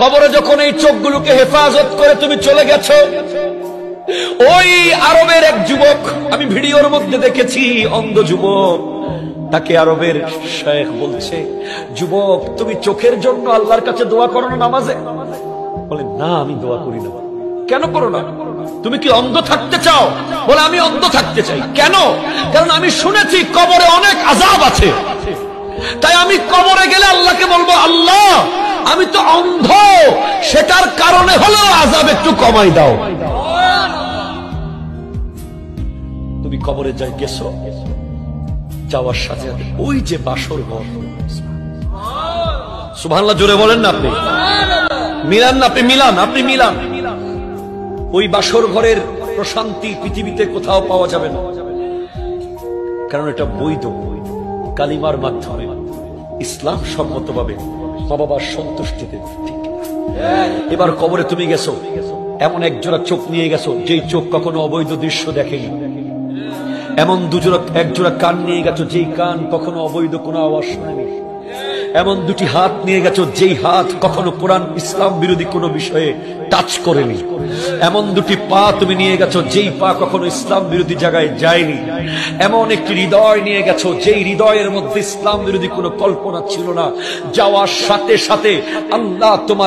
কবরে যখন এই চোখগুলোকে হেফাজত করে তুমি চলে গেছো, ওই আরবের এক যুবক, আমি ভিডিওর মধ্যে দেখেছি, অন্ধ যুবক, তাকে আরবের শেখ বলছে, যুবক তুমি চোখের জন্য আল্লাহর কাছে দোয়া করো না নামাজে? বলে না, আমি দোয়া করি না। কেন করো না? তুমি কি অন্ধ থাকতে চাও? বলে আমি অন্ধ থাকতে চাই। কেন? কারণ আমি শুনেছি কবরে অনেক আযাব আছে, তাই আমি কবরে গেলে আল্লাহকে বলবো, আল্লাহ আমি তো অন্ধ, সেটার কারণে হলেও আযাব একটু কমাই দাও। তুমি কবরে যাই গেছো, যাওয়ার সাথে সাথে ওই যে বাসর ঘর, সুবহানাল্লাহ জোরে বলেন না আপনি, মিলান না, আপনি মিলান, আপনি মিলান। ওই বাসর ঘরের প্রশান্তি পৃথিবীতে কোথাও পাওয়া যাবে না, কারণ এটা বৈধ, কালিমার মাধ্যমে ইসলাম সম্মতভাবে মা বাবার সন্তুষ্টিতে। ঠিক এবার কবরে তুমি গেছো, এমন একজোড়া চোখ নিয়ে গেছো যেই চোখ কখনো অবৈধ দৃশ্য দেখেনি, এমন একজোড়া কান নিয়ে গেছো যেই কান কখনো অবৈধ কোনো আওয়াজ শোনেনি, এমন দুটি হাত নিয়ে গেছো যেই হাত কখনো কোরআন ইসলাম বিরোধী কোনো বিষয়ে টাচ করেনি, এমন দুটি পা তুমি নিয়ে গেছো যেই পা কখনো ইসলাম বিরোধী জায়গায় যায়নি, এমন একটি হৃদয় নিয়ে গেছো যেই হৃদয়ের মধ্যে ইসলাম বিরোধী কোনো কল্পনা ছিল না। যাওয়ার সাথে সাথে আল্লাহ তোমার